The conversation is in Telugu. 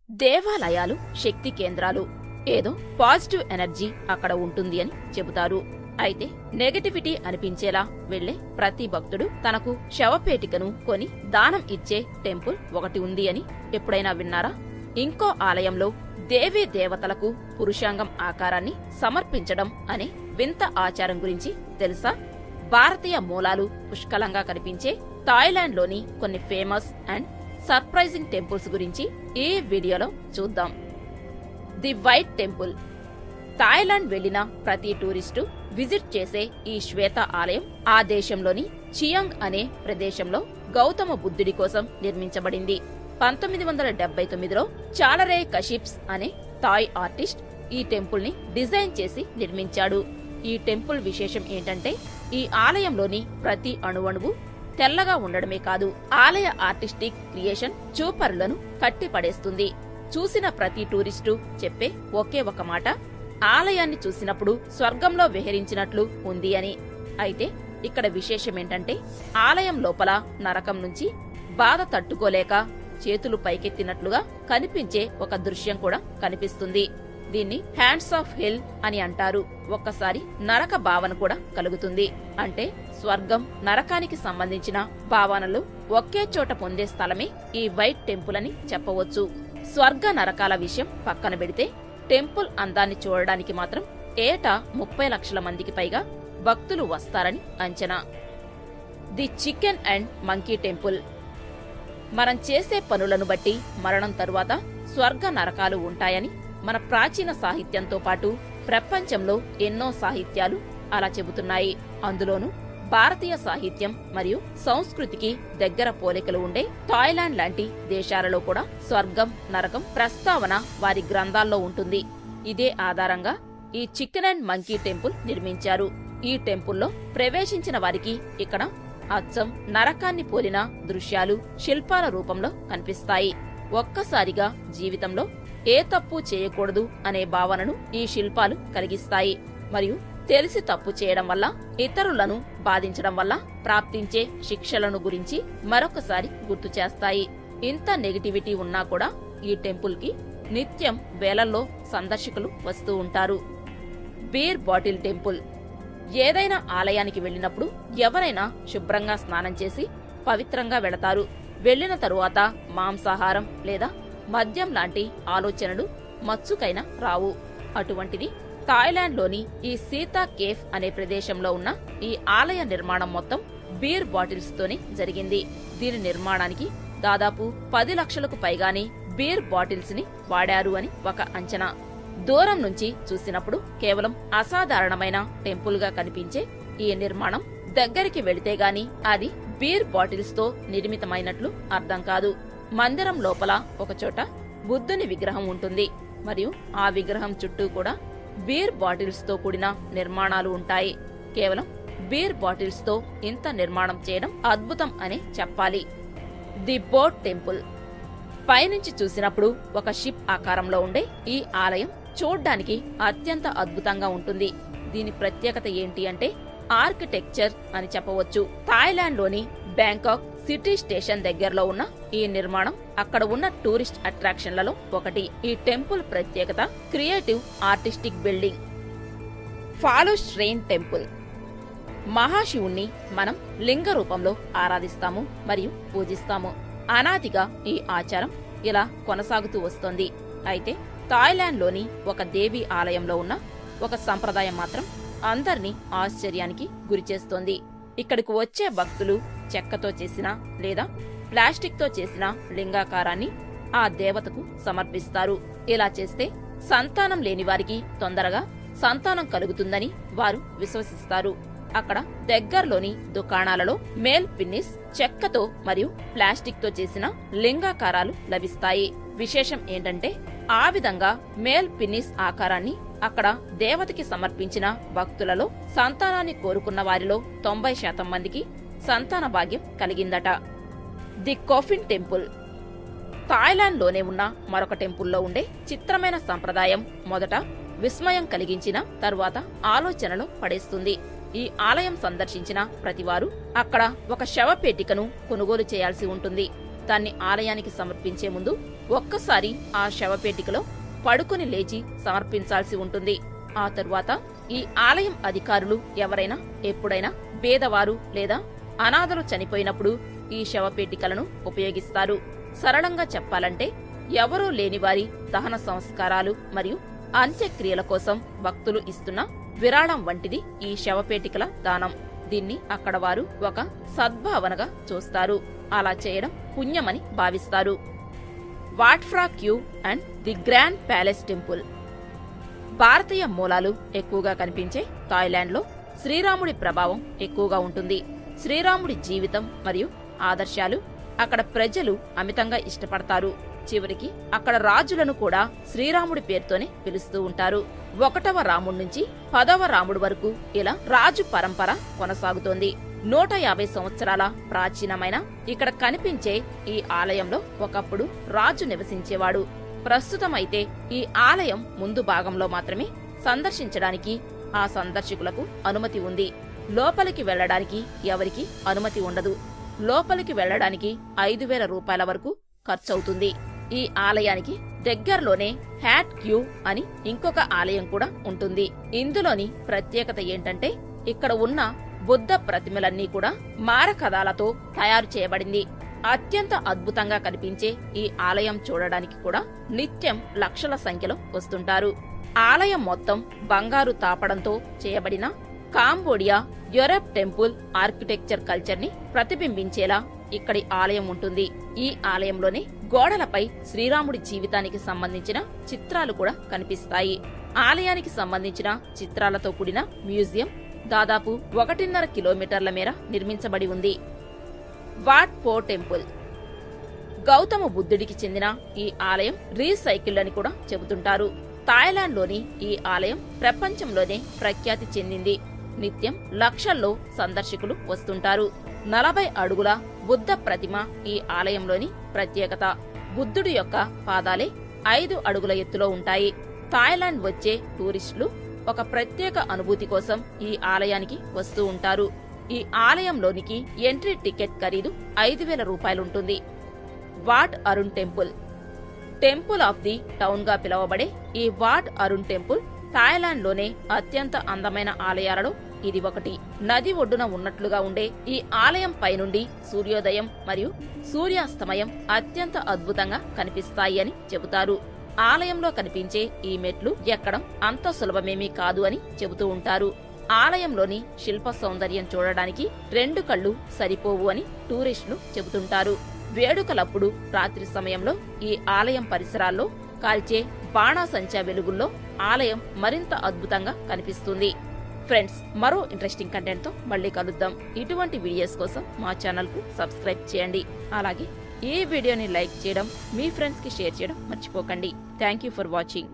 దేవాలయాలు శక్తి కేంద్రాలు. ఏదో పాజిటివ్ ఎనర్జీ అక్కడ ఉంటుంది అని చెబుతారు. అయితే నెగటివిటీ అనిపించేలా వెళ్లే ప్రతి భక్తుడు తనకు శవపేటికను కొని దానం ఇచ్చే టెంపుల్ ఒకటి ఉంది అని ఎప్పుడైనా విన్నారా? ఇంకో ఆలయంలో దేవీ దేవతలకు పురుషాంగం ఆకారాన్ని సమర్పించడం అనే వింత ఆచారం గురించి తెలుసా? భారతీయ మూలాలు పుష్కలంగా కనిపించే థాయిలాండ్లోని కొన్ని ఫేమస్ అండ్ సర్ప్రైజింగ్ టెంపుల్స్ గురించి ఈ వీడియోలో చూద్దాం. The white temple. థాయిలాండ్ వెళ్లిన ప్రతి టూరిస్టు విజిట్ చేసే ఈ శ్వేత ఆలయం ఆ దేశంలోని చియాంగ్ అనే ప్రదేశంలో గౌతమ బుద్ధుడి కోసం నిర్మించబడింది. 1979లో చాలరే కషిప్స్ అనే థాయ్ ఆర్టిస్ట్ ఈ టెంపుల్ ని డిజైన్ చేసి నిర్మించాడు. ఈ టెంపుల్ విశేషం ఏంటంటే ఈ ఆలయంలోని ప్రతి అణువణువు తెల్లగా ఉండడమే కాదు, ఆలయ ఆర్టిస్టిక్ క్రియేషన్ చూపరులను కట్టిపడేస్తుంది. చూసిన ప్రతి టూరిస్టు చెప్పే ఒకే ఒక మాట, ఆలయాన్ని చూసినప్పుడు స్వర్గంలో విహరించినట్లు ఉంది అని. అయితే ఇక్కడ విశేషమేంటంటే ఆలయం లోపల నరకం నుంచి బాధ తట్టుకోలేక చేతులు పైకెత్తినట్లుగా కనిపించే ఒక దృశ్యం కూడా కనిపిస్తుంది. దీన్ని హ్యాండ్స్ ఆఫ్ హెల్ అని అంటారు. ఒక్కసారి నరక భావన కూడా కలుగుతుంది. అంటే స్వర్గం నరకానికి సంబంధించిన భావనలు ఒకే చోట పొందే స్థలమే ఈ వైట్ టెంపుల్ అని చెప్పవచ్చు. స్వర్గ నరకాల విషయం పక్కన పెడితే టెంపుల్ అందాన్ని చూడడానికి మాత్రం ఏటా 30 లక్షల మందికి పైగా భక్తులు వస్తారని అంచనా. The chicken and monkey temple. మనం చేసే పనులను బట్టి మరణం తరువాత స్వర్గ నరకాలు ఉంటాయని మన ప్రాచీన సాహిత్యంతో పాటు ప్రపంచంలో ఎన్నో సాహిత్యాలు అలా చెబుతున్నాయి. అందులోనూ భారతీయ సాహిత్యం మరియు సంస్కృతికి దగ్గర పోలికలు ఉండే థాయిలాండ్ లాంటి దేశాలలో కూడా స్వర్గం నరకం ప్రస్తావన వారి గ్రంథాల్లో ఉంటుంది. ఇదే ఆధారంగా ఈ చికెన్ అండ్ మంకీ టెంపుల్ నిర్మించారు. ఈ టెంపుల్లో ప్రవేశించిన వారికి ఇక్కడ అచ్చం నరకాన్ని పోలిన దృశ్యాలు శిల్పాల రూపంలో కనిపిస్తాయి. ఒక్కసారిగా జీవితంలో ఏ తప్పు చేయకూడదు అనే భావనను ఈ శిల్పాలు కలిగిస్తాయి. మరియు తెలిసి తప్పు చేయడం వల్ల ఇతరులను బాధించడం వల్ల ప్రాప్తించే శిక్షలను గురించి మరొకసారి గుర్తు చేస్తాయి. ఇంత నెగటివిటీ ఉన్నా కూడా ఈ టెంపుల్ కి నిత్యం వేలల్లో సందర్శకులు వస్తూ ఉంటారు. Beer bottle temple. ఏదైనా ఆలయానికి వెళ్లినప్పుడు ఎవరైనా శుభ్రంగా స్నానం చేసి పవిత్రంగా వెళతారు. వెళ్లిన తరువాత మాంసాహారం లేదా మద్యం లాంటి ఆలోచనలు మచ్చుకైనా రావు. అటువంటిది థాయిలాండ్లోని ఈ సీతా కేఫ్ అనే ప్రదేశంలో ఉన్న ఈ ఆలయ నిర్మాణం మొత్తం బీర్ బాటిల్స్ తోనే జరిగింది. దీని నిర్మాణానికి దాదాపు 10 లక్షలకు పైగానే బీర్ బాటిల్స్ ని వాడారు అని ఒక అంచనా. దూరం నుంచి చూసినప్పుడు కేవలం అసాధారణమైన టెంపుల్ గా కనిపించే ఈ నిర్మాణం దగ్గరికి వెళితే గాని అది బీర్ బాటిల్స్ తో నిర్మితమైనట్లు అర్థం కాదు. మందిరం లోపల ఒకచోట బుద్ధుని విగ్రహం ఉంటుంది. మరియు ఆ విగ్రహం చుట్టూ కూడా బీర్ బాటిల్స్ తో కూడిన నిర్మాణాలు ఉంటాయి. కేవలం బీర్ బాటిల్స్ తో ఇంత నిర్మాణం చేయడం అద్భుతం అనే చెప్పాలి. The boat temple. పైనుంచి చూసినప్పుడు ఒక షిప్ ఆకారంలో ఉండే ఈ ఆలయం చూడ్డానికి అత్యంత అద్భుతంగా ఉంటుంది. దీని ప్రత్యేకత ఏంటి అంటే ఆర్కిటెక్చర్ అని చెప్పవచ్చు. థాయిలాండ్ లోని బ్యాంకాక్ సిటీ స్టేషన్ దగ్గరలో ఉన్న ఈ నిర్మాణం అక్కడ ఉన్న టూరిస్ట్ అట్రాక్షన్లలో ఒకటి. ఈ టెంపుల్ ప్రత్యేకత క్రియేటివ్ ఆర్టిస్టిక్ బిల్డింగ్. ఫాలో శ్రేన్ టెంపుల్. మహాశివుణ్ణి మనం లింగ రూపంలో ఆరాధిస్తాము మరియు పూజిస్తాము. అనాదిగా ఈ ఆచారం ఇలా కొనసాగుతూ వస్తోంది. అయితే థాయిలాండ్ లోని ఒక దేవి ఆలయంలో ఉన్న ఒక సంప్రదాయం మాత్రం అందర్నీ ఆశ్చర్యానికి గురిచేస్తోంది. ఇక్కడికి వచ్చే భక్తులు చెక్కతో చేసిన లేదా ప్లాస్టిక్ తో చేసిన లింగాకారాన్ని ఆ దేవతకు సమర్పిస్తారు. ఇలా చేస్తే సంతానం లేని వారికి తొందరగా సంతానం కలుగుతుందని వారు విశ్వసిస్తారు. అక్కడ దగ్గర్లోని దుకాణాలలో మేల్ పిన్నిస్ చెక్కతో మరియు ప్లాస్టిక్ తో చేసిన లింగాకారాలు లభిస్తాయి. విశేషం ఏంటంటే ఆ విధంగా మేల్ పిన్నిస్ ఆకారాన్ని అక్కడ దేవతకి సమర్పించిన భక్తులలో సంతానాన్ని కోరుకున్న వారిలో 90% మందికి సంతాన భాగ్యం కలిగిందట. The coffin temple. థాయిలాండ్ లోనే ఉన్న మరొక టెంపుల్లో ఉండే చిత్రమైన సంప్రదాయం మొదట విస్మయం కలిగించిన తరువాత ఆలోచనలో పడేస్తుంది. ఈ ఆలయం సందర్శించిన ప్రతివారు అక్కడ ఒక శవపేటికను కొనుగోలు చేయాల్సి ఉంటుంది. దాన్ని ఆలయానికి సమర్పించే ముందు ఒక్కసారి ఆ శవపేటికలో పడుకుని లేచి సమర్పించాల్సి ఉంటుంది. ఆ తరువాత ఈ ఆలయం అధికారులు ఎవరైనా ఎప్పుడైనా పేదవారు లేదా అనాథలు చనిపోయినప్పుడు ఈ శవపేటికలను ఉపయోగిస్తారు. సరళంగా చెప్పాలంటే ఎవరూ లేనివారి దహన సంస్కారాలు మరియు అంత్యక్రియల కోసం భక్తులు ఇస్తున్న విరాళం వంటిది ఈ శవపేటికల దానం. దీన్ని అక్కడ వారు ఒక సద్భావనగా చూస్తారు. అలా చేయడం పుణ్యమని భావిస్తారు. Wat Phra Kaew and the grand palace temple. భారతీయ మూలాలు ఎక్కువగా కనిపించే థాయిలాండ్లో శ్రీరాముడి ప్రభావం ఎక్కువగా ఉంటుంది. శ్రీరాముడి జీవితం మరియు ఆదర్శాలు అక్కడ ప్రజలు అమితంగా ఇష్టపడతారు. చివరికి అక్కడ రాజులను కూడా శ్రీరాముడి పేరుతోనే పిలుస్తూ ఉంటారు. 1వ రాముడి నుంచి 10వ రాముడి వరకు ఇలా రాజు పరంపర కొనసాగుతోంది. 150 సంవత్సరాల ప్రాచీనమైన ఇక్కడ కనిపించే ఈ ఆలయంలో ఒకప్పుడు రాజు నివసించేవాడు. ప్రస్తుతమైతే ఈ ఆలయం ముందు భాగంలో మాత్రమే సందర్శించడానికి ఆ సందర్శకులకు అనుమతి ఉంది. లోపలికి వెళ్లడానికి ఎవరికి అనుమతి ఉండదు. లోపలికి వెళ్లడానికి 5,000 రూపాయల వరకు ఖర్చవుతుంది. ఈ ఆలయానికి దగ్గరలోనే హ్యాట్ క్యూ అని ఇంకొక ఆలయం కూడా ఉంటుంది. ఇందులోని ప్రత్యేకత ఏంటంటే ఇక్కడ ఉన్న బుద్ధ ప్రతిమలన్నీ కూడా మారకథాలతో తయారు చేయబడింది. అత్యంత అద్భుతంగా కనిపించే ఈ ఆలయం చూడడానికి కూడా నిత్యం లక్షల సంఖ్యలో వస్తుంటారు. ఆలయం మొత్తం బంగారు తాపడంతో చేయబడిన Cambodia Europe temple architecture culture ని ప్రతిబింబించేలా ఇక్కడి ఆలయం ఉంటుంది. ఈ ఆలయంలోనే గోడలపై శ్రీరాముడి జీవితానికి సంబంధించిన చిత్రాలు కూడా కనిపిస్తాయి. ఆలయానికి సంబంధించిన చిత్రాలతో కూడిన మ్యూజియం దాదాపు 1.5 కిలోమీటర్ల మేర నిర్మించబడి ఉంది. వాట్ పో టెంపుల్. గౌతమ బుద్ధుడికి చెందిన ఈ ఆలయం రీసైకిల్ అని కూడా చెబుతుంటారు. థాయిలాండ్లోని ఈ ఆలయం ప్రపంచంలోనే ప్రఖ్యాతి చెందింది. నిత్యం లక్షల్లో సందర్శకులు వస్తుంటారు. 40 అడుగుల బుద్ధ ప్రతిమ ఈ ఆలయంలోని ప్రత్యేకత. బుద్ధుడి యొక్క పాదాలే 5 అడుగుల ఎత్తులో ఉంటాయి. థాయిలాండ్ వచ్చే టూరిస్టులు ఒక ప్రత్యేక అనుభూతి కోసం ఈ ఆలయానికి వస్తూ ఉంటారు. ఈ ఆలయంలోనికి ఎంట్రీ టికెట్ ఖరీదు 5,000 రూపాయలుంటుంది. Wat Arun temple. Temple of the dawn గా పిలువబడే ఈ వాట్ అరుణ్ టెంపుల్ థాయిలాండ్లోనే అత్యంత అందమైన ఆలయాలలో ఇది ఒకటి. నది ఒడ్డున ఉన్నట్లుగా ఉండే ఈ ఆలయం పైనుండి సూర్యోదయం మరియు సూర్యాస్తమయం అత్యంత అద్భుతంగా కనిపిస్తాయి అని చెబుతారు. ఆలయంలో కనిపించే ఈ మెట్లు ఎక్కడం అంత సులభమేమీ కాదు అని చెబుతూ ఉంటారు. ఆలయంలోని శిల్ప సౌందర్యం చూడడానికి 2 కళ్ళు సరిపోవు అని టూరిస్టులు చెబుతుంటారు. వేడుకలప్పుడు రాత్రి సమయంలో ఈ ఆలయం పరిసరాల్లో కాల్చే బాణాసంచా వెలుగుల్లో ఆలయం మరింత అద్భుతంగా కనిపిస్తుంది. ఫ్రెండ్స్, మరో ఇంట్రెస్టింగ్ కంటెంట్ తో మళ్ళీ కలుద్దాం. ఇటువంటి వీడియోస్ కోసం మా ఛానల్ కు సబ్స్క్రైబ్ చేయండి. అలాగే ఈ వీడియోని లైక్ చేయడం, మీ ఫ్రెండ్స్ కి షేర్ చేయడం మర్చిపోకండి. Thank you for watching.